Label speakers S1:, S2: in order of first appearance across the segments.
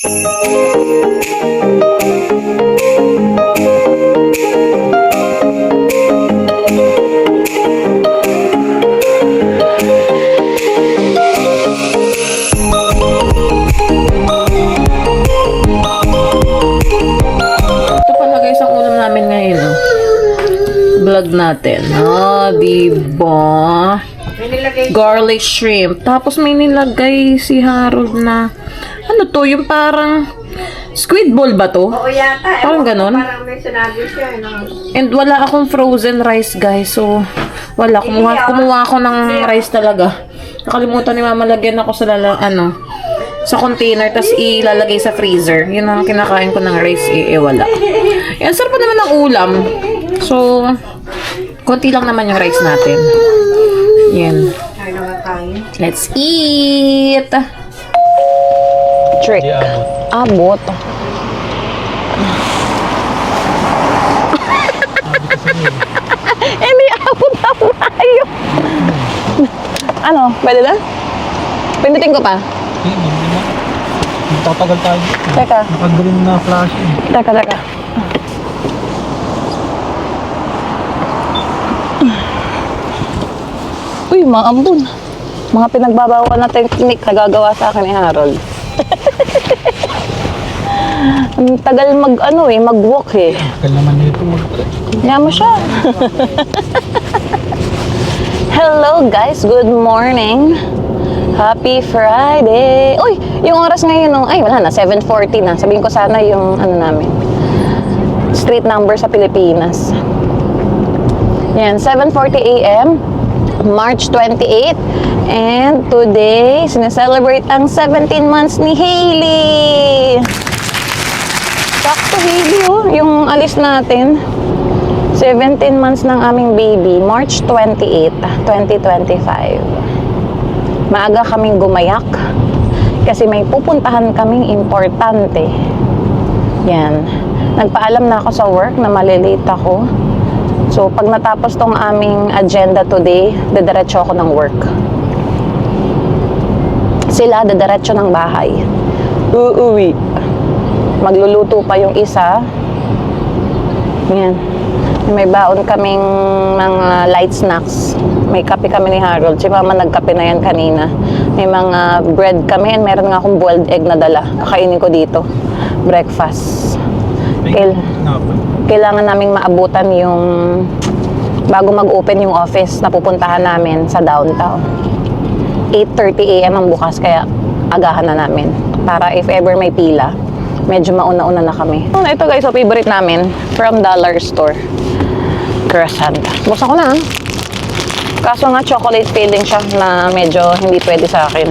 S1: Vlog natin. Diba? Garlic shrimp. Tapos may nilagay si Harold na ano to? Yung parang squid ball ba to?
S2: Oo yata.
S1: Parang ganon.
S2: Parang may sinabi siya. No?
S1: And wala akong frozen rice, guys. So, wala. Kumuha ako ng rice talaga. Nakalimutan ni Mama lagyan ako sa sa container, tas ilalagay sa freezer. Yun ang kinakain ko ng rice, wala. Yan, sarap pa naman ng ulam. So, konti lang naman yung rice natin. Yan. Let's eat! Trick. Abot. Hindi, abot na tayo. Ano, pwede na? Pindutin ko pa?
S3: Tatagal tayo.
S1: Teka.
S3: Naka-green na flash.
S1: Teka. Uy, mga ambon. Mga pinagbabawal na technique nagagawa sa akin ni Harold. Ang tagal mag-walk eh.
S3: Tagal naman nito.
S1: Kaya mo siya. Hello guys, good morning. Happy Friday! Uy, yung oras ngayon, wala na, 7:40 na. Sabihin ko sana yung, namin, street number sa Pilipinas. Yan, 7:40 a.m., March 28. And today, sineselebrate ang 17 months ni Hailey. Sakto, Hailey, yung alis natin. 17 months ng aming baby, March 28, 2025. Maaga kaming gumayak kasi may pupuntahan kaming importante. Yan. Nagpaalam na ako sa work na malilate ako. So, pag natapos tong aming agenda today, dadiretso ako ng work. Sila, dadiretso ng bahay. Uuwi. Magluluto pa yung isa. Yan. May baon kaming mga light snacks. May kape kami ni Harold. Si Mama nagkape na yan kanina. May mga bread kami and meron nga akong boiled egg na dala. Kakainin ko dito. Breakfast. Kailangan naming maabutan yung bago mag-open yung office na pupuntahan namin sa downtown. 8:30 a.m. ang bukas kaya agahan na namin. Para if ever may pila, medyo mauna-una na kami. Ito guys, favorite namin from Dollar Store. Croissant. Buksan ko na. Kaso nga chocolate filling siya na medyo hindi pwede sa akin.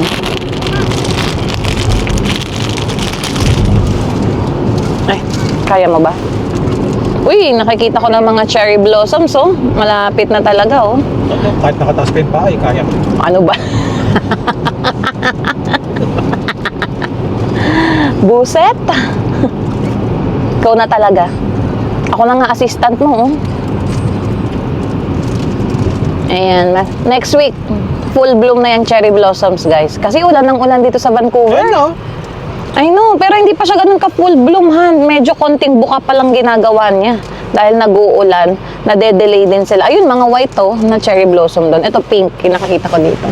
S1: Ay, kaya mo ba? Uy, nakikita ko ng mga cherry blossoms, malapit na talaga,
S3: Kahit nakataas pa yung paa, kaya.
S1: Ano ba? Buset! Ikaw na talaga. Ako na nga assistant mo, Ayan. Next week, full bloom na yan cherry blossoms, guys. Kasi ulan ng ulan dito sa Vancouver. I know, pero hindi pa siya ganun ka full bloom, Medyo konting buka pa lang ginagawa niya. Dahil nag-uulan, nade-delay din sila. Ayun, mga white na cherry blossom doon. Ito pink, kinakita ko dito.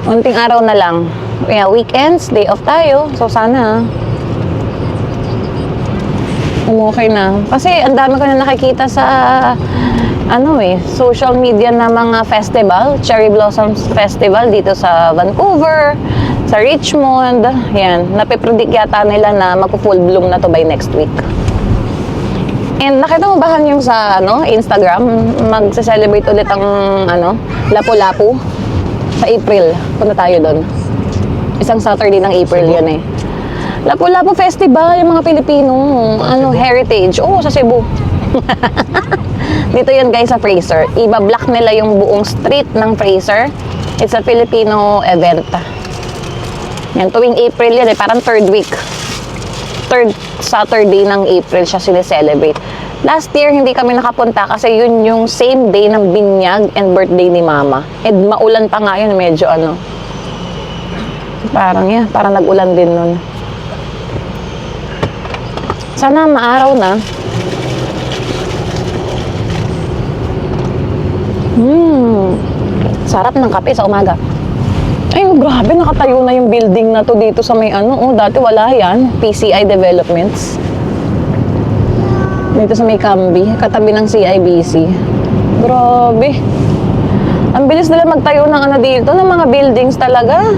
S1: Unting araw na lang. Yeah, weekends, day off tayo. So sana, okay na. Kasi ang dami ko na nakikita sa social media na mga festival, Cherry Blossoms Festival dito sa Vancouver, sa Richmond. Yan, napipredict yata nila na magpo-full bloom na to by next week. And nakita mo ba yung sa Instagram, magse-celebrate ulit ang Lapu-Lapu sa April. Punta tayo doon. Isang Saturday ng April yun Lapu-Lapu Festival, yung mga Pilipino, heritage. Sa Cebu. Dito yun guys sa Fraser. Iba-block nila yung buong street ng Fraser. It's a Filipino event. Yan, tuwing April yan parang third Saturday ng April siya sineselebrate. Last year, hindi kami nakapunta kasi yun yung same day ng binyag and birthday ni Mama. And maulan pa nga yun, medyo parang parang nag-ulan din nun. Sana maaraw na. Sarap ng kape sa umaga. Ay, grabe, nakatayo na yung building na to dito sa may ano. Oh, dati wala yan. PCI Developments. Dito sa may Camby, katabi ng CIBC. Grabe. Ang bilis nila magtayo ng ano dito, ng mga buildings talaga.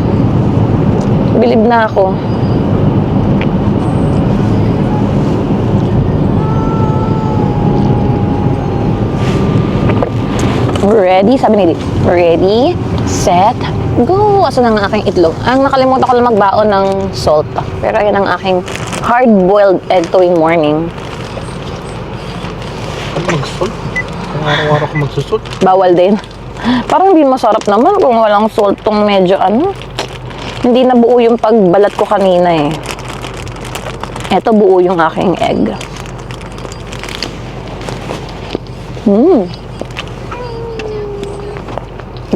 S1: Bilib na ako. Ready? Sabi ni Dick. Ready, set, go! Asan ang aking itlog? Ang nakalimutan ko lang magbaon ng salt. Pero ayan ang aking hard-boiled egg tuwing morning.
S3: Ano mag-salt? Kung araw-araw ko magsusult.
S1: Bawal din. Parang hindi masarap naman kung walang salt tong medyo ano. Hindi na buo yung pagbalat ko kanina eh. Eto buo yung aking egg.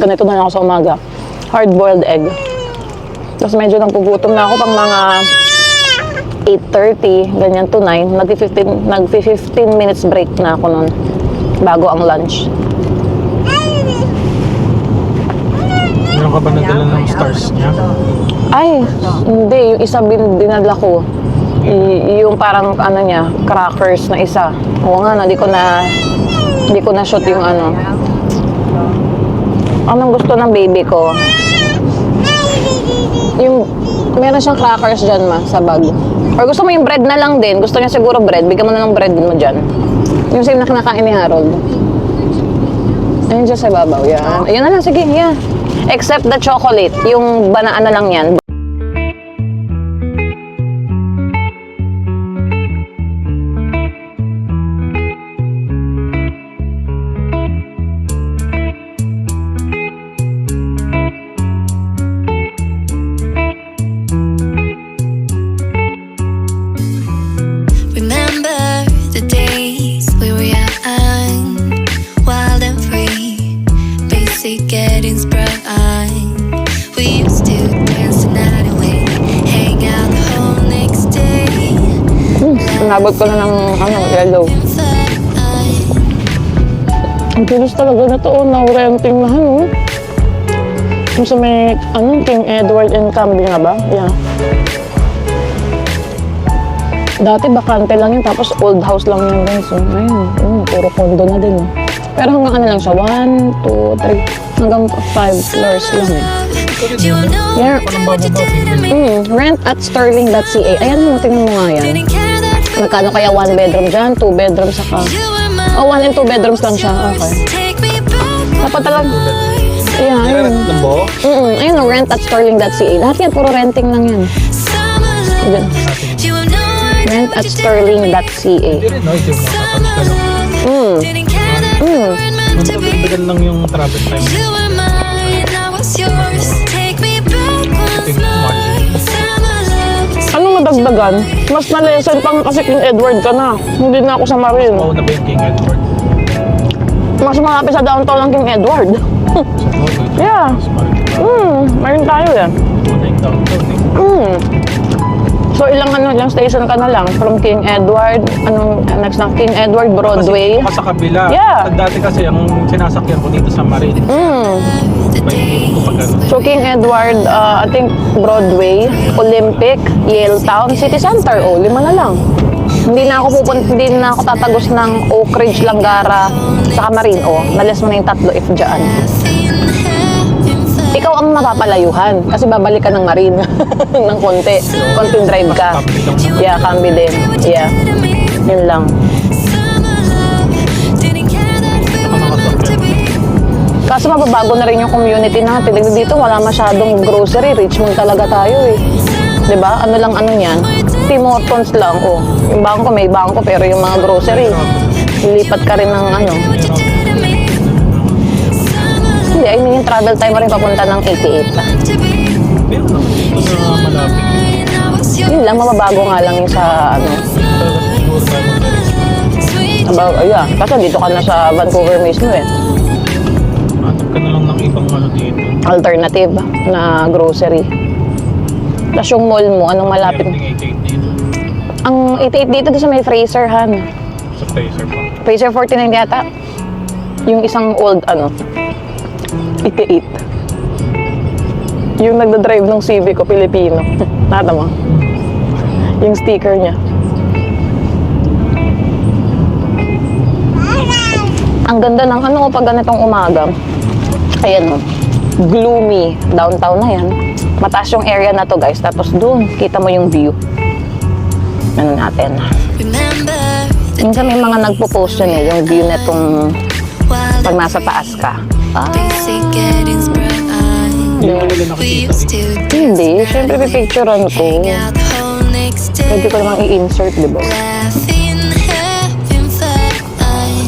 S1: Ganito na lang ako sa umaga. Hard-boiled egg. Tapos medyo nagpugutom na ako pang mga 8:30, ganyan to 9. Nag-15 minutes break na ako nun. Bago ang lunch.
S3: Meron ka ba nadala ng stars niya?
S1: Ay, hindi. Yung isa dinadla ko. Yung parang ano niya, crackers na isa. Oo nga, hindi ko na shoot yung ano. Anong gusto ng baby ko? Yung, meron siyang crackers dyan sa bag. Or gusto mo yung bread na lang din. Gusto niya siguro bread. Bigyan mo na ng bread mo dyan. Yung same na kinakain ni Harold. Ayun dyan sa babaw. Yan. Ayun na lang. Sige, yan. Except the chocolate. Yung banaan na lang yan.
S4: Remember the days we were young, wild and free, basic getting sprung. We used to dance the night away, hang out the whole next day.
S1: Nabot ko na ng yellow. Ang bilis talaga na to. Na-renting na ano. Yung sa may King Edward and Camby nga ba? Yeah. Dati bakante lang yun, tapos old house lang yun guys. So, ayun, puro condo na din. Pero hanggang ano lang siya, 1, 2, 3, hanggang 5 floors lang eh. Yeah. Rent at sterling.ca. Ayan mo, tingnan mo nga yan. Magkano kaya 1 bedroom dyan, 2 bedrooms saka. Oh, 1 and 2 bedrooms lang siya. Okay. Dapat talaga. Yeah, ayun. Ayun, rent at sterling.ca. Lahat yan, puro renting lang yan. Diyan. Rent at sterling.ca.
S3: Hindi rin, no? Ito yung makakabit ka lang. Magpapagdagan lang yung travel time.
S1: Anong madagdagan? Mas na-lesson pang kasi King Edward ka na. Hindi na ako sa Marine.
S3: Oo, na ba yung King Edward?
S1: Mas malapit sa downtown lang King Edward. Yeah. Marine tayo yan.
S3: Una yung downtown eh.
S1: So ilang station ka na lang from King Edward, next na King Edward, Broadway.
S3: Kasi sa kabila.
S1: Yeah.
S3: At dati kasi ang sinasakyan ko dito sa Marine.
S1: So King Edward, I think Broadway, Olympic, Yaletown, City Center, 5 na lang. Hindi na ako tatagos ng Oak Ridge, Langara, sa Marine, nalis mo na yung 3 if dyan. Ikaw ang mapapalayuhan kasi babalik ka ng Marine ng konting drive ka. Yeah, Camby din. Yeah, yun lang. Kaso mababago na rin yung community natin. Dito wala masyadong grocery. Richmond talaga tayo eh. Diba? Ano lang yan? Tim Hortons lang. Yung bangko, may bangko pero yung mga grocery, lilipat ka rin ng Hindi, I mean yung travel time mo rin papunta ng 88.
S3: Meron naman dito sa malapit.
S1: Yun lang, mababago nga lang yung sa yeah. Kasi dito ka na sa Vancouver mismo eh.
S3: Hanap ka na lang ng ibang dito.
S1: Alternative na grocery. Tapos yung mall mo, anong malapit?
S3: Meron ding 88 dito.
S1: Ang 88 dito sa may Fraser, Han.
S3: Sa Fraser pa.
S1: Fraser 49 yata. Yung isang old, 88. Yung nagda-drive ng Civic ko, Pilipino. Nakita mo? Yung sticker niya. Ang ganda ng pag ganitong umaga. Ayan gloomy. Downtown na yan. Mataas yung area na to guys. Tapos doon, kita mo yung view. Ano natin.
S4: Remember the
S1: Minsan may mga nagpo-post yun yung view netong
S4: wild
S1: pag nasa taas ka.
S4: basic getting bright.
S3: Hindi mo nila
S4: We
S3: nakikita.
S4: used to
S1: Hindi, syempre pipicturean ko.
S4: hang out the whole next day.
S1: Pwede ko namang i-insert, di ba?
S4: Laughing, having fun.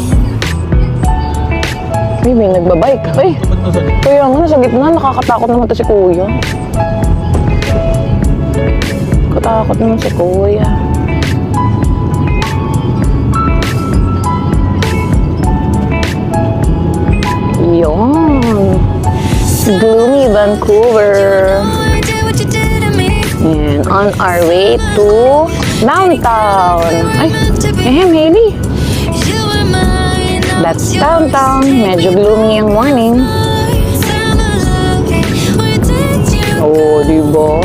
S1: Ay, may nagbabike. Ay,
S3: Ba't nasa likod?
S1: kaya nga, sa gitna, nakakatakot naman to si Kuya. Katakot naman si Kuya. Yun. Gloomy Vancouver.
S4: I did what you did to me.
S1: And on our way to downtown. Ay, Hailey.
S4: You were mine. I
S1: That's
S4: was yours.
S1: downtown. Medyo gloomy yung morning.
S4: Summer love, where did you
S1: Oh, di ba?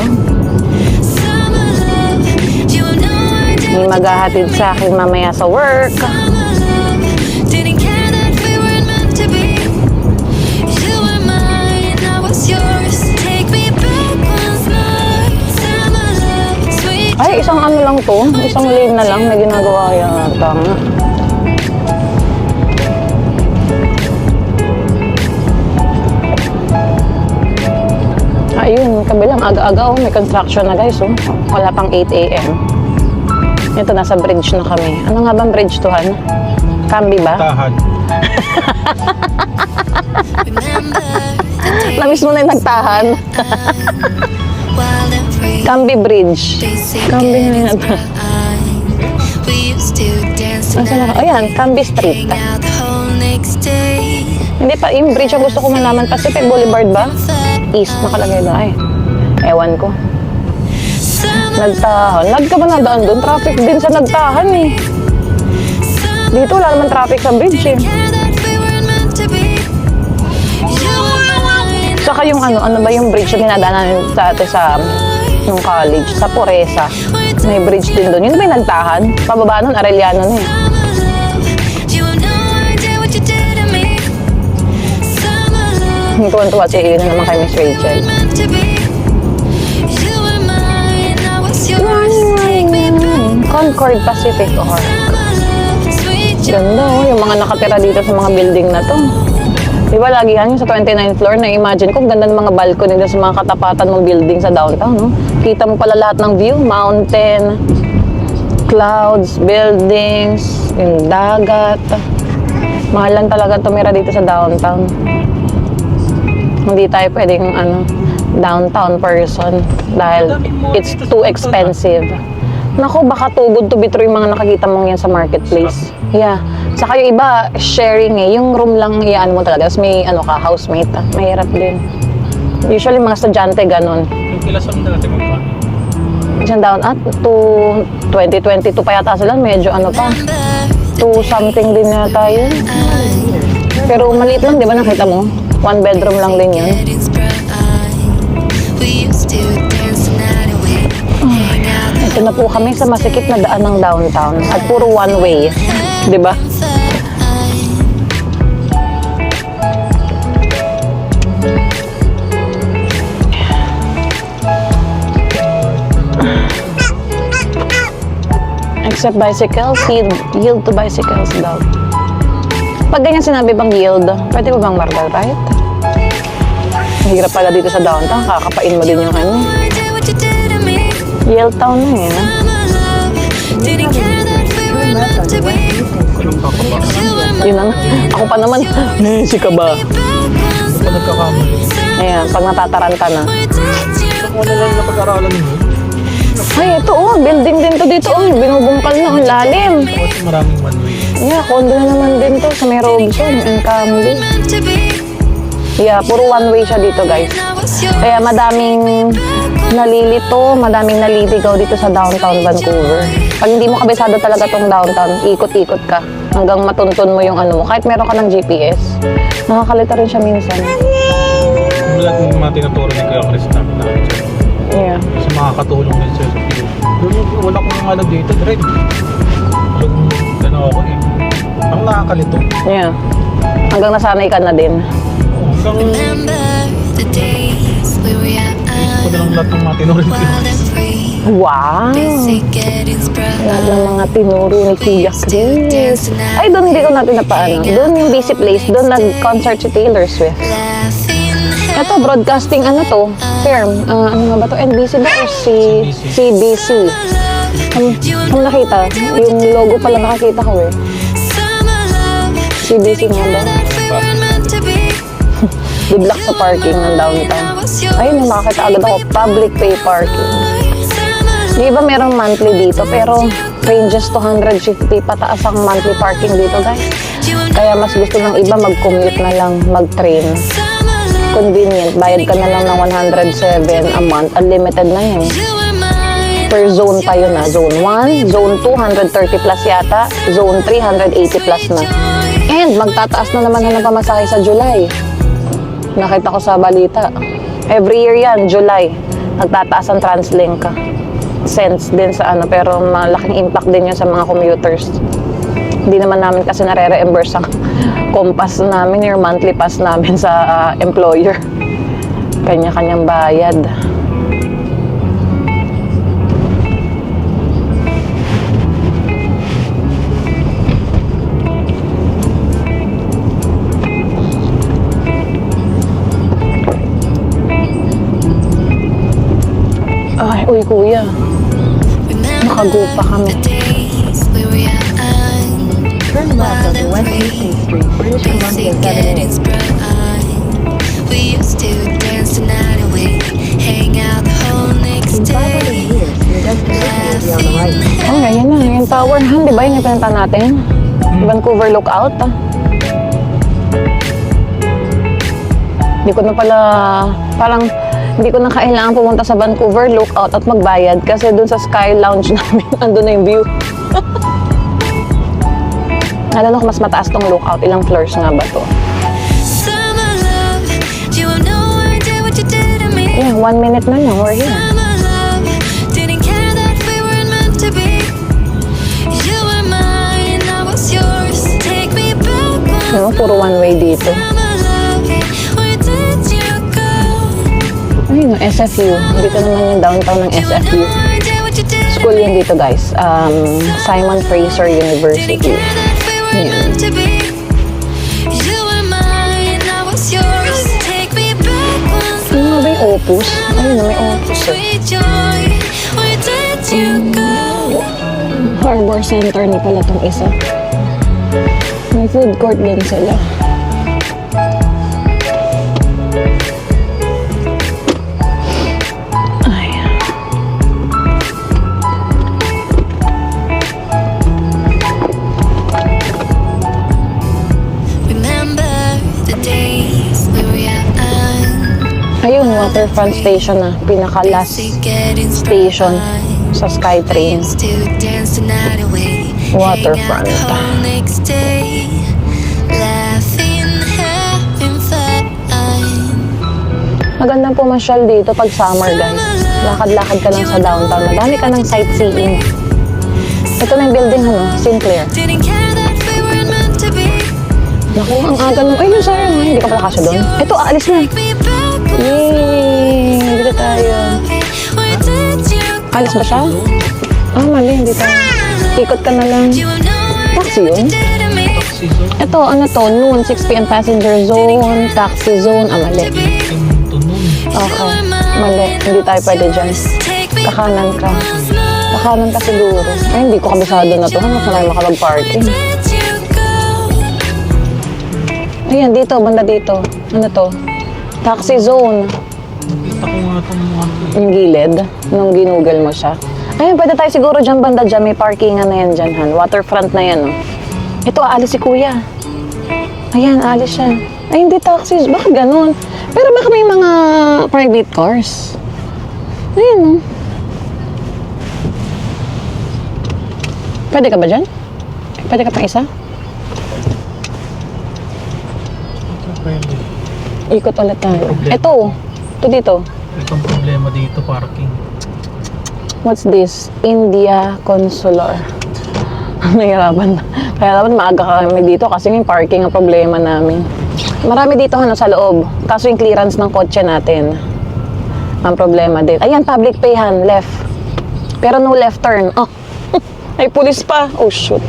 S4: Summer love, you know I did
S1: May
S4: what you
S1: maghahatid sa akin mamaya sa work.
S4: Summer love, didn't care that we weren't meant to be. You were mine, I was yours. Take me back once more. Summer love, sweet.
S1: Ay, isang lang to. Isang lane na lang na ginagawa yata nga. Ayun, kabilang aga-aga may construction na guys Wala pang 8 a.m. Ito, nasa bridge na kami. Ano nga bang bridge to, Han? Camby ba?
S3: Tahan.
S4: Remember the day
S1: Namiss mo na yung nagtahan.
S4: wild and free.
S1: Camby Bridge.
S4: Basic
S1: Camby na
S4: getting
S1: yata.
S4: bright. We used to dance the
S1: Nasaan ako?
S4: night.
S1: Ayan, Camby Street.
S4: Hang out the whole next day.
S1: Hindi pa, yung bridge ang gusto ko malaman. Pacific Boulevard ba? East nakalagay doon. Ay, ewan ko. Nagtahan. Lag ka ba nadaan doon? Traffic din sa nagtahan eh. Dito wala naman traffic sa bridge eh. Saka yung ano ba yung bridge na dinadaanan dati sa nung college, sa Poresa. May bridge din doon. Yun ba yung nagtahan? Pababa nun, Arellano na eh. Hindi ko tuwa si Ian na naman kay Miss Rachel. Concord Pacific Arc. Ganda yung mga nakatira dito sa mga building na to. Di ba lagi yan yung sa 29th floor, na-imagine ko, ganda ng mga balcony dito sa mga katapatan ng building sa downtown, no? Kita mo pala lahat ng view, mountain, clouds, buildings, yung dagat. Mahal lang talaga tumira dito sa downtown. Hindi tayo pwedeng downtown person dahil it's too expensive. Naku, baka too good to be true yung mga nakakita mong yan sa marketplace. Yeah. Saka yung iba, sharing eh. Yung room lang iyaan mo talaga. Tapos may housemate. Mahirap din. Usually mga estudyante, ganun.
S3: Yung kilasan na natin magpano.
S1: Isang down to 2022 pa yata sila. Medyo pa. To something din yata yun. Pero maliit lang, di ba nakita mo? One bedroom lang din yun. Ito na po kami sa masikip na daan ng downtown. At puro one way. Di ba? Except bicycles, yield to bicycles daw. Pag ganyan sinabi bang yield, pwede mo bang margal right? Mahirap pala dito sa downtown, kakapain mo din yung Yale Town na yan.
S3: Walang kakaba.
S1: Yun ang, ako pa naman, si ka ba?
S3: Ano pa nagkakamali?
S1: Ayan, pag natataranta na.
S3: Ito ko na lang napag-aralan mo.
S1: Ay, ito building din to dito binubungkal na, ang lalim.
S3: Kasi maraming one-way.
S1: Yeah, condo na naman din to sa may Robson and Camby. Yeah, puro one way siya dito guys. Kaya madaming nalilito, madaming naliligaw dito sa downtown Vancouver. Pag hindi mo kabisado talaga tong downtown, ikot-ikot ka hanggang matuntun mo yung ano mo. Kahit meron ka ng GPS, nakakalita rin siya minsan.
S3: Wala kong mga tinuturo ni Kuya Chris na
S1: Yeah.
S3: kasi makakatulong din siya sa video. Wala kong ano dito, direct. Walang gano'n ako eh. Ang nakakalito.
S1: Yeah. Hanggang nasanay ka na din.
S3: Hanggang
S4: Remember the days we were
S3: ko na lang
S4: young,
S3: lahat ng mga tinuro ni Kuya
S4: wild
S3: Chris.
S4: and free.
S1: Wow!
S4: Basic getting spread.
S1: Lahat ng mga tinuro ni Kuya Chris. Ay, doon hindi ko natin napaano. Doon yung busy place. Doon nag-concert si Taylor Swift.
S4: Laughing,
S1: Ito, broadcasting ano to? Firm. Ano nga ba to? NBC ba or CBC? Kung nakita, yung logo pala nakakita ko eh.
S4: summer love.
S1: CBC nga ba?
S4: That we weren't meant to be.
S1: Di-block sa parking ng downtown. Ayun, nakakita agad ako. Public pay parking.
S4: Summer
S1: Di ba merong monthly dito? Pero ranges to 150 pataas ang monthly parking dito, guys. Kaya mas gusto ng iba mag-commute na lang, mag-train. Convenient. Bayad ka na lang ng 107 a month. Unlimited na yun. Per zone pa yun na. Zone 1, Zone 2, 130 plus yata. Zone 3, 180 plus na. And magtataas na naman ng pamasahe sa July. Nakita ko sa balita. Every year yan, July. Nagtataas ang TransLink ka. Cents din sa ano, pero malaking impact din yun sa mga commuters. Hindi naman namin kasi nare-reimburse ang compass namin, your monthly pass namin sa employer. Kanya-kanyang bayad. Ay, uy kuya. Nakagupa kami.
S5: Turn left onto West 18th Street, British Columbia 7A.
S4: We used to dance the night away, hang out the whole next
S5: In 500
S4: day.
S5: meters, your destination will be on the right.
S1: Ay, ayan na. Yung tower, ha? Di ba yung pinunta natin? Vancouver Lookout, ah. Hindi ko na pala, parang, hindi ko na kailangan pumunta sa Vancouver Lookout at magbayad kasi dun sa Sky Lounge namin, andun na yung view. Alam ko, mas mataas tong lookout. Ilang floors nga ba to?
S4: Summer love, you have no idea what you did to me.
S1: Yeah, 1 minute na lang. We're here.
S4: Summer love, didn't care that we weren't meant to be. You were mine, I was yours. Take me back once.
S1: No, puro one way dito.
S4: Summer love, where did you go?
S1: Ayun, SFU. Dito naman yung downtown ng
S4: You have
S1: SFU.
S4: no idea what you did to
S1: School yan dito, guys. Simon Fraser University.
S4: me. We weren't meant to be. You were mine, I was yours. Take me back once.
S1: Ano nga ba yung Opus? Ayun, may Opus eh.
S4: Sweet joy, where did you go?
S1: Harbor Center na pala tong isa. May food court din sila. Ay.
S4: Remember the days we were young.
S1: Ayun, waterfront station na. Pinaka-last
S4: Getting
S1: station sa SkyTrain.
S4: used to dance the night away.
S1: Waterfront.
S4: Hang out the whole next day. Laughing, having fun.
S1: Magandang pumasyal dito pag summer, guys. Lakad-lakad ka lang sa downtown. Madami ka ng sightseeing. Ito na yung building, ano? Sinclair.
S4: Didn't care that we weren't meant to be.
S1: Naku, ang aga nung... Ay, no, sayang. Hindi ka pala kasya doon. Ito, aalis na.
S4: Take me back once.
S1: Yay! Dito tayo.
S4: Where did you go?
S1: Alis ba siya? Ah, mali. Hindi tayo. Ikot ka na lang.
S4: You have no
S1: Taxi yun?
S4: idea to me.
S3: Season,
S1: Ito, ano to? Noon, 6 p.m. passenger zone, taxi zone. Ah, mali.
S3: to noon.
S1: Okay. Mali. Hindi tayo pwede dyan.
S4: Take me
S1: Kakanan ka.
S4: once more.
S1: Kakanan ka siguro. Ay, hindi ko kabisado na to. Hanggang saan tayo makapag-parking?
S4: Did you go?
S1: Ayan, dito. Banda dito. Ano to? Taxi zone.
S3: Kita ko nga itong mga
S1: Yung gilid. Nung ginugol mo siya. Ayun, pwede tayo siguro dyan banda dyan. May parkingan na yan dyan, Han. Waterfront na yan, oh. Ito, aalis si kuya. Ayan, aalis siya. Ay, hindi taxis. Bakit ganun? Pero baka may mga private cars. Ayun, oh. Pwede ka ba dyan? Pwede ka pang isa?
S3: Pwede.
S1: Ikot ulit tayo.
S3: Problema.
S1: Ito, oh. Ito dito.
S3: Itong problema dito, parking.
S1: What's this? India Consular. Nahirapan. Kaya dapat maaga kami dito kasi yung parking ang problema namin. Marami dito sa loob. Kaso yung clearance ng kotse natin. Ang problema din. Ayan, public payhan, left. Pero no left turn. Oh, ay pulis pa. Oh, shoot.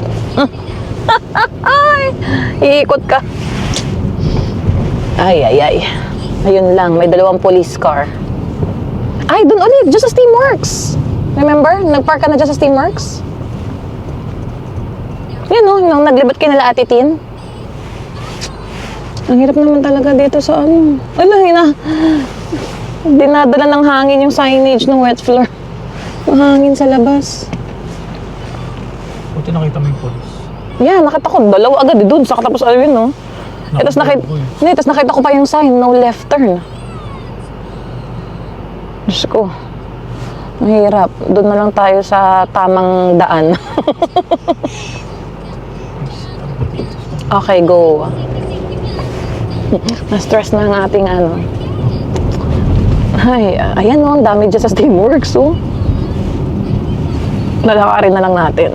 S1: Ay, iikot ka. Ay. Ayun lang, may 2 police car. Ay, dun ulit, just sa Steamworks. Remember? Nagpark ka na dyan sa Steamworks? Yan o, nung naglibat kayo nila Ate Tin. Ang hirap naman talaga dito sa ano. Dinadala ng hangin yung signage ng wet floor. Yung hangin sa labas.
S3: Buti nakita mo yung police.
S1: Yan, nakita ko, 2 agad doon. Saka tapos ano yun, no? Tapos nakita ko pa yung sign, no left turn. Diyos ko. Mahirap. Doon na lang tayo sa tamang daan. Okay, go. Na-stress na ang ating ano. Ay, ayan o, ang dami dyan sa Steamworks, oh. Lalakarin na lang natin.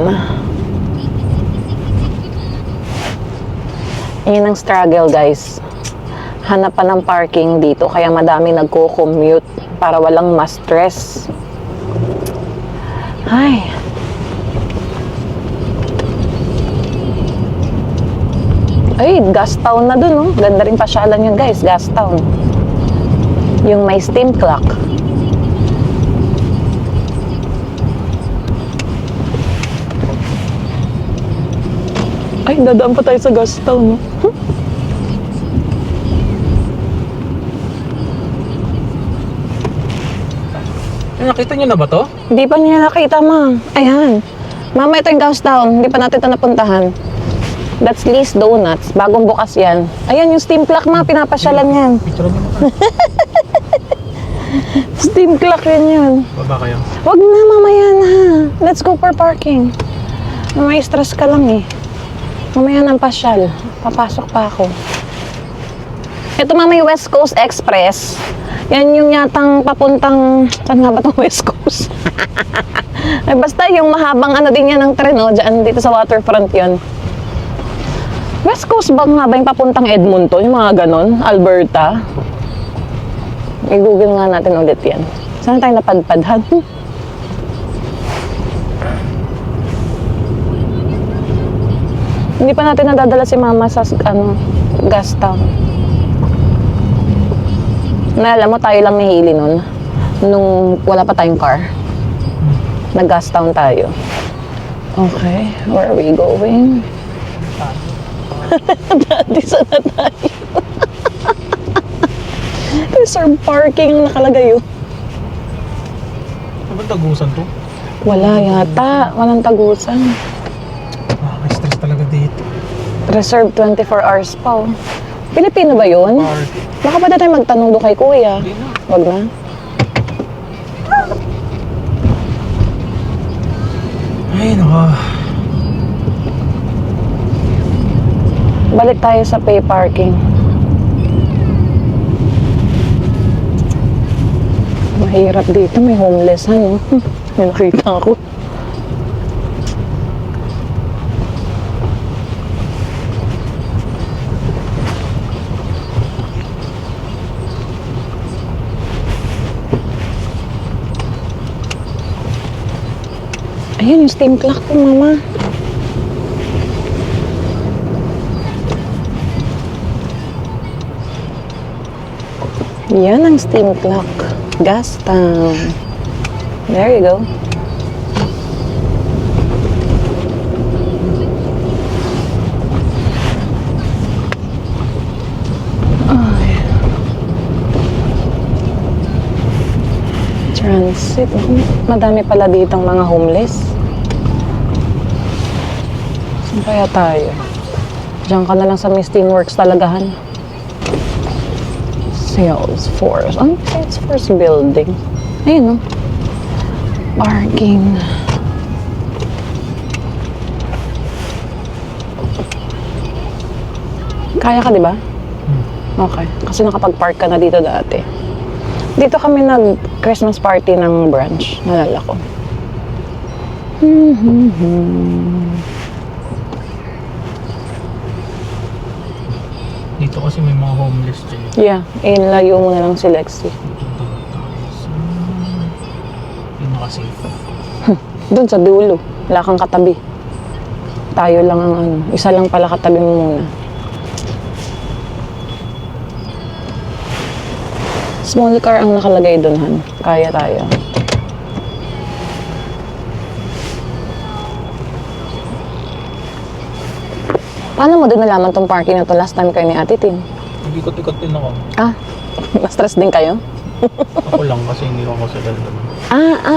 S1: Yan ang struggle, guys. Hanapan ng parking dito, kaya madami nagko-commute para walang ma-stress. Ay. Ay, Gastown na dun, oh. Ganda rin pasyalan yun, guys. Gastown. Yung may steam clock. Ay, dadaan pa tayo sa Gastown, no?
S3: Nakita niyo na ba to?
S1: Hindi pa niya nakita, ma. Ayan. Mama, ito yung Gastown. Hindi pa natin ito napuntahan. That's Lee's Donuts. Bagong bukas yan. Ayan yung steam clock, ma. Pinapasyalan yan.
S3: Picture mo na.
S1: Steam clock yan.
S3: Baba kayo.
S1: Wag na, mamaya na. Let's go for parking. May stress ka lang eh. Mamaya ng pasyal. Papasok pa ako. Ito, mama, yung West Coast Express. Yan yung yatang papuntang... Saan nga ba itong West Coast? Ay, basta yung mahabang ano din yan ng tren, oh. Diyan, dito sa waterfront yun. West Coast ba nga ba yung papuntang Edmonton? Yung mga ganon? Alberta? I-google nga natin ulit yan. Saan tayo napadpadhan? Hindi pa natin nadadala si mama sa Gastown. Naalala mo, tayo lang nahili nun. Nung wala pa tayong car. Nag-Gastown tayo. Okay, where are we going? Daddy, saan na tayo? Reserve parking nakalagay yun.
S3: Ano ba tagusan to?
S1: Wala yata. Walang tagusan.
S3: Stress talaga dito.
S1: Reserve 24 hours pa. Oh. Pilipino ba yun? Baka pwede tayo magtanong doon kay kuya.
S3: Hindi na.
S1: Wag na.
S3: Ay, naka.
S1: Balik tayo sa pay parking. Mahirap dito. May homeless, ano? May nakita ako. Ayan yung steam clock ko, mama. Yan ang steam clock. Gastown. There you go. Ay. Transit. Madami pala ditong mga homeless. Saan kaya tayo? Diyan ka na lang sa Miss Steamworks talagahan. Salesforce. Ang Salesforce building. Ayun, no? Parking. Kaya ka, di ba? Okay. Kasi nakapag-park ka na dito dati. Dito kami nag-Christmas party ng branch. Nalala ko.
S3: Dito kasi may mga homeless dyan.
S1: Yeah. Layo mo na lang si Lexi.
S3: Punta tayo sa pinaka-safe.
S1: Doon sa dulo. Wala kang katabi. Tayo lang ang ano. Isa lang pala katabi mo muna. Small car ang nakalagay doon, Han. Kaya tayo. Paano mo din nalaman tong parking na to last time kayo ni Ate Tin?
S3: Ikot-ikot din ako.
S1: Ah, na-stress din kayo?
S3: Ako lang kasi hindi ako sa ganda.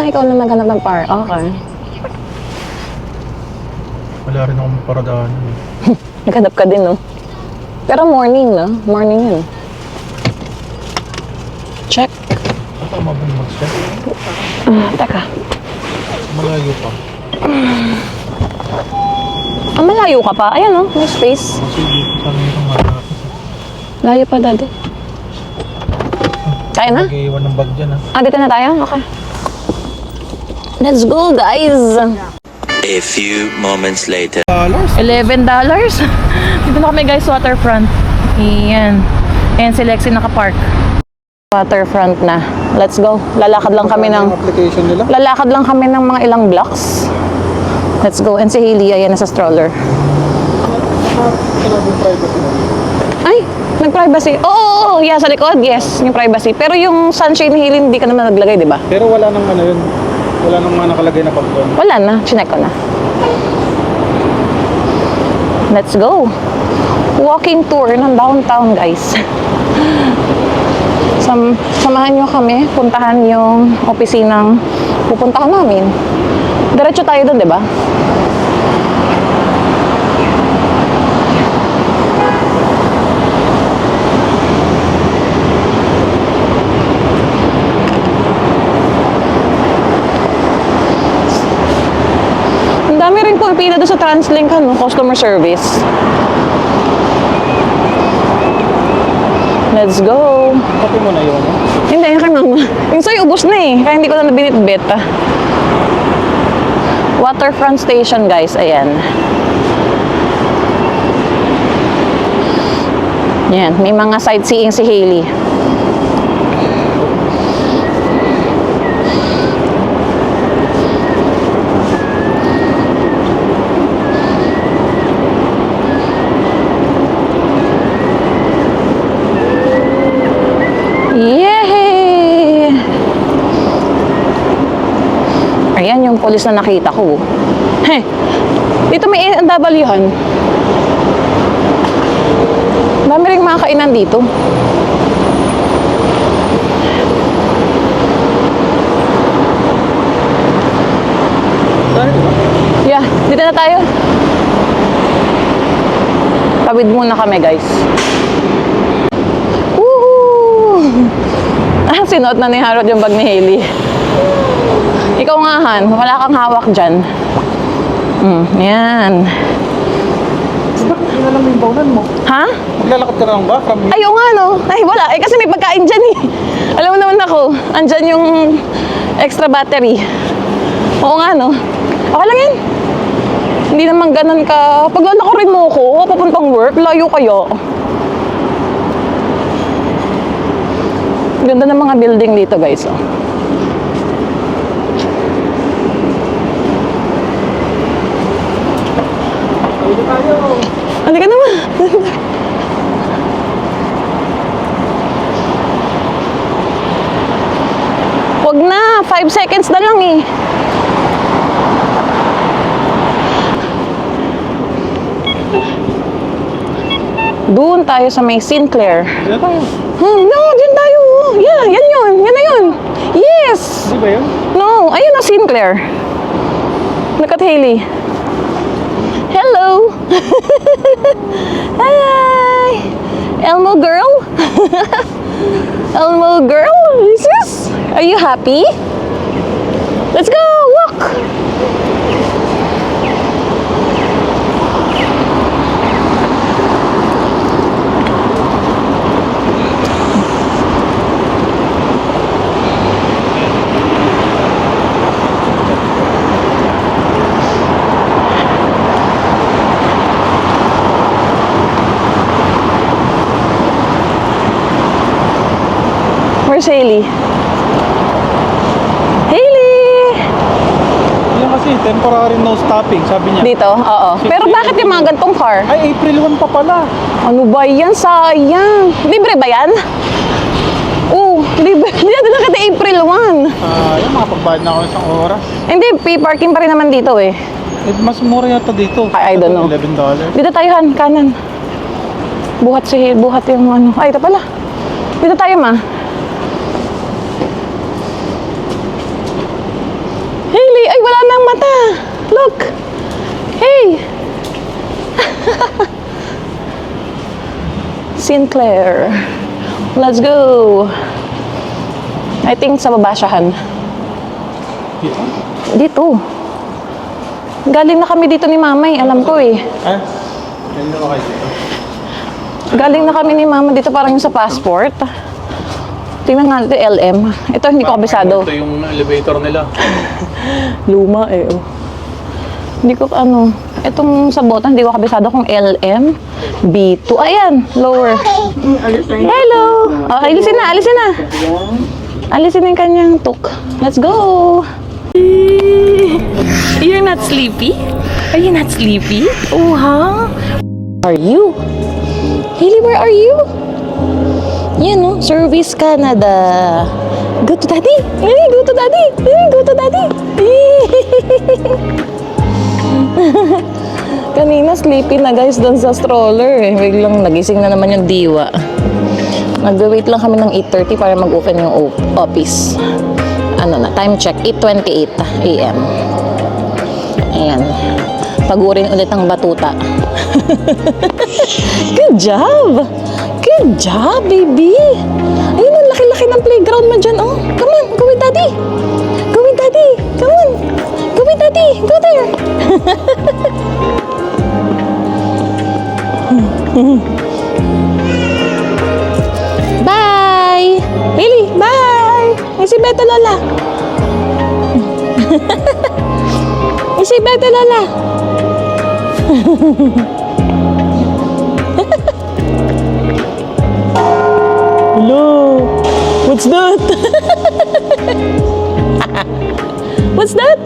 S1: Ikaw na naghanap ng park. Okay.
S3: Wala rin akong paradaan.
S1: Naghanap ka din, no? Pero morning, no? Morning yun. Check.
S3: Ito mabang mag-step.
S1: Teka.
S3: Malayo pa.
S1: Malayo ka pa. Ayan, no? May space.
S3: Kasi dito sa mayroong malapit.
S1: Layo pa, Daddy. Kaya na?
S3: Mag-iwan ng bag dyan, ha?
S1: Dito na tayo? Okay. Let's go, guys!
S6: A few moments later.
S1: $11? Dito na kami, guys, waterfront. Ayan. Ayan si Lexi nakapark. Waterfront na. Let's go. Lalakad lang kami ng...
S3: application nila?
S1: Lalakad lang kami ng mga ilang blocks. Let's go. And si Hailey, ayan na sa stroller. Ay, nag-privacy. Oo, yeah, sa likod, yes, yung privacy. Pero yung sunshade ni Hailey, hindi ka naman naglagay, di ba?
S3: Pero wala nang ano yun. Wala nang mga nakalagay na pag-doon.
S1: Wala na, chinek ko na. Let's go. Walking tour ng downtown, guys. Samahan nyo kami, puntahan yung opisinang pupuntahan namin. Diretso tayo doon, di ba? Ang dami rin po pila doon sa TransLink, ano, customer service. Let's go.
S3: Copy mo na yun, ha?
S1: Hindi, kay mama. Yung sa'yo, ubos na eh. Kaya hindi ko na binitbit. Waterfront station, guys. Ayan. Ayan. May mga sightseeing si Hailey. Yay! Ayan yung polis na nakita ko. Heh, dito may A&W-han. Dami rin mga kainan dito. Yeah, dito na tayo. Tawid muna kami, guys. Sinuot na ni Harold yung bag ni Hailey. Ikaw nga, Han. Wala kang hawak dyan. Yan.
S3: Bakit yun na lang yung baunan mo?
S1: Ha?
S3: Maglalakad ka na lang ba? From
S1: Ay, oo nga, no? Ay, wala. Kasi may pagkain dyan eh. Alam mo naman ako, andyan yung extra battery. Oo nga, no? Okay lang yan. Hindi naman ganun ka. Pag lalakarin mo ko, papuntang work, layo kayo. Ganda ng mga building dito, guys. Oh. Halika naman. Wag na. 5 seconds na lang eh. Doon tayo sa may Sinclair.
S3: Dito tayo.
S1: No, dyan tayo. Yeah, yan yun. Yan na yun. Yes.
S3: Di ba yun?
S1: No, ayun na Sinclair. Look at Hailey. Hello. Hi. Elmo girl. Elmo girl. Is this? Are you happy? Let's go! Walk! Where's Hailey? Hailey!
S3: Yan kasi, temporary no stopping, sabi niya.
S1: Dito? Oo. Pero bakit yung mga gantong car?
S3: Ay, April 1 pa pala.
S1: Ano ba yan? Sayang. Libre ba yan? Oo, libre. Hindi natin nakita April 1.
S3: Yan, makapagbayad na ako isang oras.
S1: Hindi, pay parking pa rin naman dito eh.
S3: Mas mura yata dito.
S1: I don't know.
S3: $11.
S1: Dito tayo, Han, kanan. Buhat yung ano. Ay, ito pala. Dito tayo, ma. Hailey, ay wala nang mata. Look. Hey. Sinclair. Let's go. I think sa baba siya, Han.
S3: Dito?
S1: Dito. Galing na kami dito ni Mamay, alam ko eh.
S3: Galing na ba kayo dito?
S1: Galing na kami ni Mama dito parang yung sa passport. Tingnan nga natin LM. Ito hindi ko kabisado.
S3: Ito yung elevator nila.
S1: Luma eh. Oh. Hindi ko ano. Itong sa bota hindi ko kabisado kung LM, B2. Ayan, lower. Hello. Oh, alisin na, alisin na. Alisin na yung kanyang tuk. Let's go. You're not sleepy? Are you not sleepy? Oh, huh? Are you? Hailey, where are you? Yan no, Service Canada. Go to daddy. Go to daddy. Go to daddy. Kanina sleepy na guys doon sa stroller eh. Biglang nagising na naman yung diwa. Nag-wait lang kami ng 8:30 para mag-open yung office. Ano na, time check, 8:28 AM. Ayan. Pagurin ulit ang batuta. Good job! Good job, baby! Ayun, ang laki-laki ng playground mo dyan, oh. Come on, go with daddy! Go with daddy! Come on! Go with daddy! Go there! Bye! Hailey, bye! May si Beto Lola. May si Beto Lola. Hello. What's that? What's that?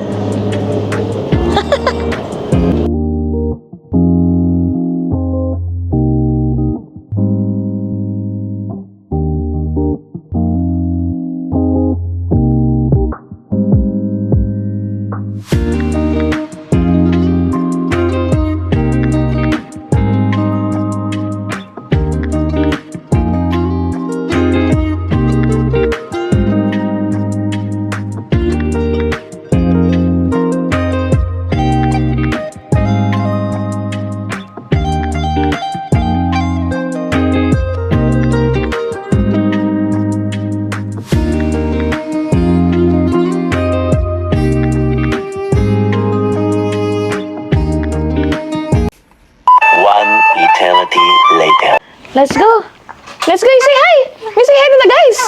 S1: Let's go. Let's go. You say hi. You say hi to the guys.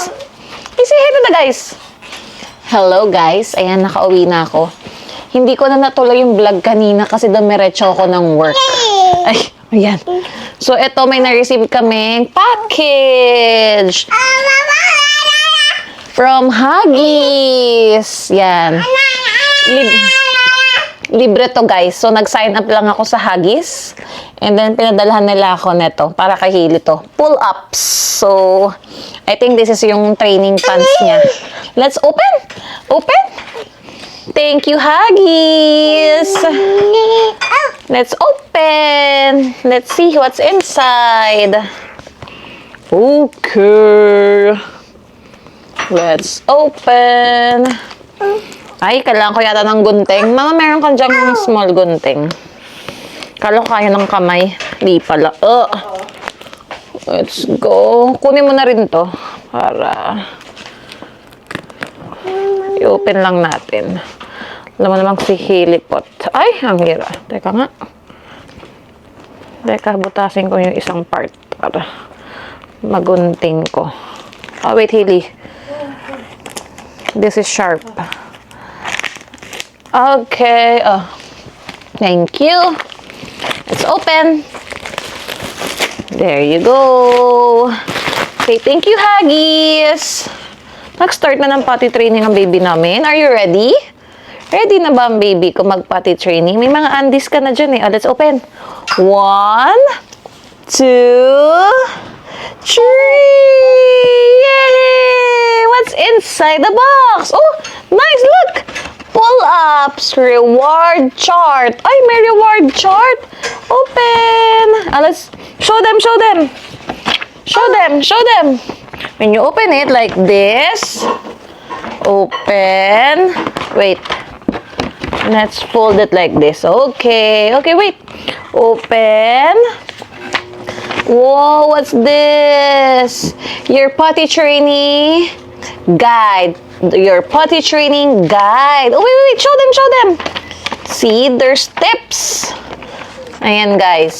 S1: You say hi to the guys. Hello guys. Ayan, nakauwi na ako. Hindi ko na natuloy yung vlog kanina kasi dumiretso ako ng work. Ay, ayan. So, ito may na-receive kaming package. From Huggies. Yan. Libre to guys. So, nag-sign up lang ako sa Huggies. And then, pinadalhan nila ako neto para kay Hailey to. Pull-ups. So, I think this is yung training pants niya. Let's open. Open. Thank you, Huggies. Let's open. Let's see what's inside. Okay. Let's open. Ay, kailangan ko yata ng gunting. Mga meron ka dyang small gunting. Kala ko kaya ng kamay. Di pala. Let's go. Kunin mo na rin to. Para I-open lang natin. Alam mo namang si Hilipot. Ay, ang hira. Teka nga. Teka, butasin ko yung isang part para magunting ko. Oh, wait, Hili. This is sharp. Okay. Oh. Thank you. Let's open. There you go. Okay, thank you, Huggies. Nag-start na ng potty training ang baby namin. Are you ready? Ready na ba ang baby ko mag-potty training? May mga undies ka na dyan eh. Oh, let's open. 1, 2, 3. Yay! What's inside the box? Oh, nice, look! Pull-ups, reward chart. Ay, may reward chart. Open. Let's show them, show them. Show them, show them. When you open it like this, open. Wait. Let's fold it like this. Okay. Okay, wait. Open. Whoa, what's this? Your potty training guide. Your potty training guide. Oh, wait, wait. Show them, show them. See, there's tips. Ayan, guys.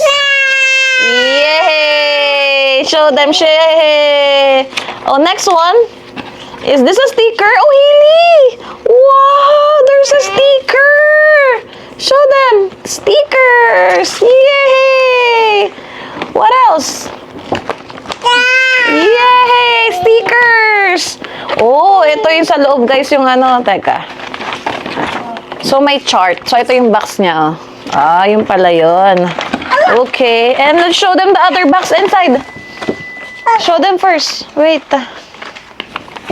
S1: Yay! Show them, yay! Oh, next one. Is this a sticker? Oh, Haley! Wow, there's a sticker! Show them! Stickers! Yay! What else? Yay! Stickers! Oh, ito yung sa loob, guys, yung ano, teka. So, may chart. So, ito yung box niya, oh. Ah, yung pala yun. Okay, and let's show them the other box inside. Show them first. Wait.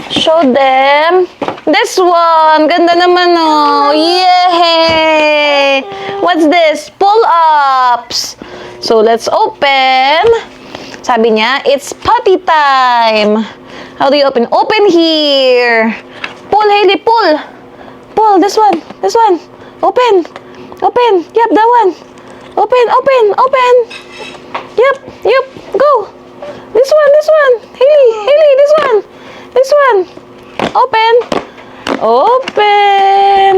S1: Show them. This one. Ganda naman, oh. Yay! What's this? Pull-ups. So, let's open. Sabi niya, it's potty time. How do you open? Open here. Pull, Haley, pull. Pull, this one. This one. Open. Open. Yep, that one. Open, open, open. Yep, yep, go. This one, this one. Haley, Haley, this one. This one. Open. Open.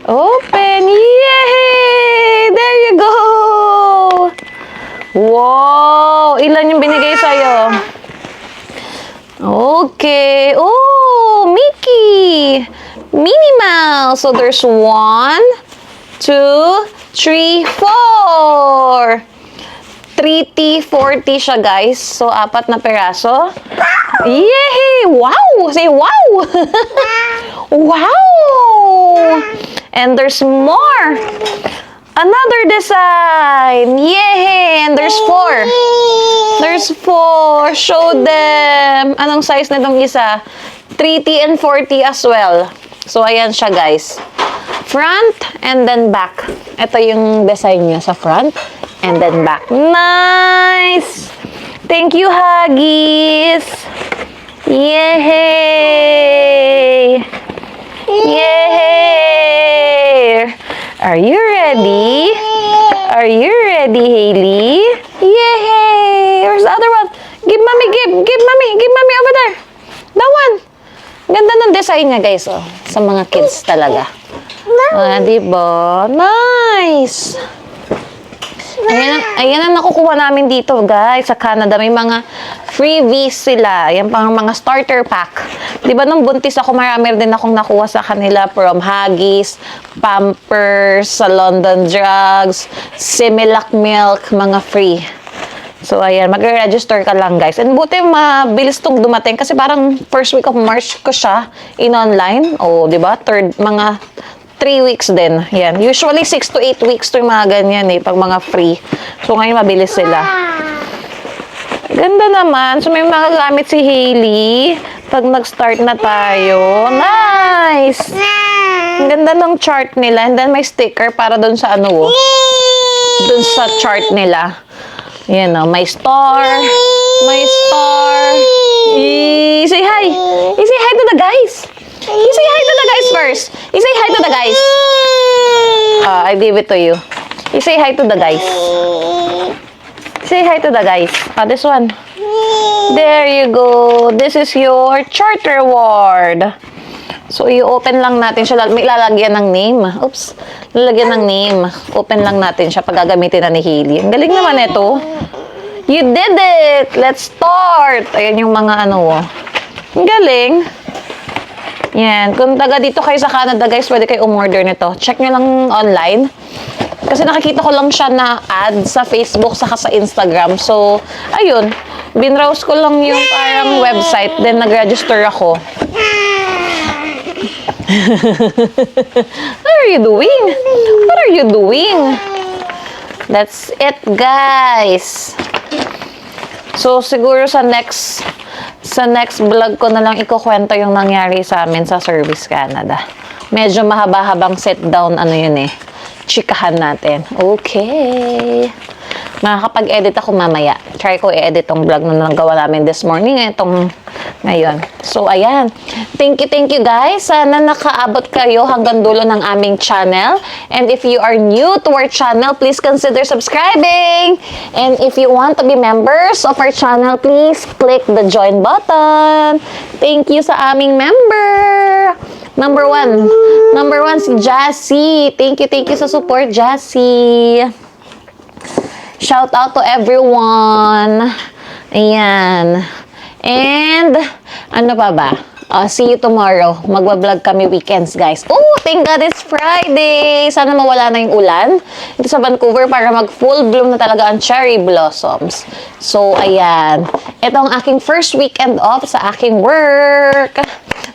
S1: Open. Yay! There you go. Wow! Ilan yung binigay sa'yo? Okay. Oh, Mickey. Minnie Mouse. So, there's 1, 2, 3, 4. 3T, 4T siya, guys. So, 4 na peraso. Yay! Wow! Say wow! Wow! And there's more. Another design. Yay! And there's 4. There's 4. Show them. Anong size na itong isa? 3T and 4T as well. So, ayan siya, guys. Front and then back. Ito yung design niya sa front and then back. Nice! Thank you, Huggies! Yay! Yay! Are you ready? Are you ready, Haley? Yay! Where's the other one? Give mommy, give mommy over there. That one. Ganda ng design niya, guys, oh. Sa mga kids talaga. Ah, diba? Nice! Ayan ang nakukuha namin dito, guys, sa Canada. May mga freebies sila. Yan pang mga starter pack. Diba nung buntis ako, marami din akong nakuha sa kanila from Huggies, Pampers, sa London Drugs, Similac Milk, mga free. So, ayan, mag-register ka lang, guys. And buti mabilis itong dumating kasi parang first week of March ko siya in-online. O, diba? Mga 3 weeks din. Yan. Usually, 6 to 8 weeks to yung mga ganyan eh, pag mga free. So, ngayon, mabilis sila. Ganda naman. So, may magagamit si Haley pag nag-start na tayo. Nice! Ang ganda ng chart nila. And then, may sticker para dun sa ano, dun sa chart nila. Yan o, may star. May star. Say hi. Say hi to the guys. You say hi to the guys first. You say hi to the guys. I give it to you. You say hi to the guys. Say hi to the guys. This one. There you go. This is your chart reward. So, i-open lang natin siya. May lalagyan ng name. Oops. Lalagyan ng name. Open lang natin siya pag gagamitin na ni Hailey. Ang galing naman ito. You did it! Let's start! Ayan yung mga ano. Ang galing. Yan. Kung taga dito kayo sa Canada, guys, pwede kayo umorder nito. Check nyo lang online. Kasi nakikita ko lang siya na ad sa Facebook saka sa Instagram. So, ayun. Binrowse ko lang yung parang website. Then, nag-register ako. What are you doing? What are you doing? That's it, guys. So, siguro sa next vlog ko na lang ikukwento yung nangyari sa amin sa Service Canada. Medyo mahaba-habang sit down, ano yun eh. Chikahan natin. Okay. Makakapag-edit ako mamaya. Try ko i-edit tong vlog na nagawa namin this morning. Itong ngayon. So, ayan. Thank you guys. Sana nakaabot kayo hanggang dulo ng aming channel. And if you are new to our channel, please consider subscribing. And if you want to be members of our channel, please click the join button. Thank you sa aming member. Number one si Jassy. Thank you sa support, Jassy. Shout out to everyone. Ayan. And, ano pa ba? See you tomorrow. Magwa-vlog kami weekends, guys. Oh, thank God it's Friday. Sana mawala na yung ulan dito sa Vancouver para mag-full bloom na talaga ang cherry blossoms. So, ayan. Ito ang aking first weekend off sa aking work.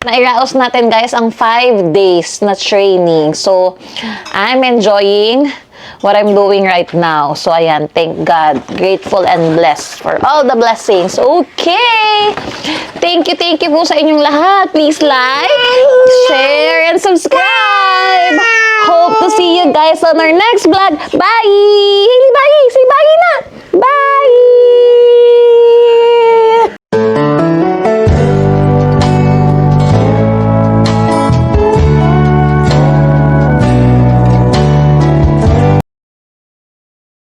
S1: Nairaos natin, guys, ang 5 days na training. So, I'm enjoying what I'm doing right now. So, ayan, thank God. Grateful and blessed for all the blessings. Okay! Thank you po sa inyong lahat. Please like, share, and subscribe! Hope to see you guys on our next vlog. Bye! Bye! Say bye na!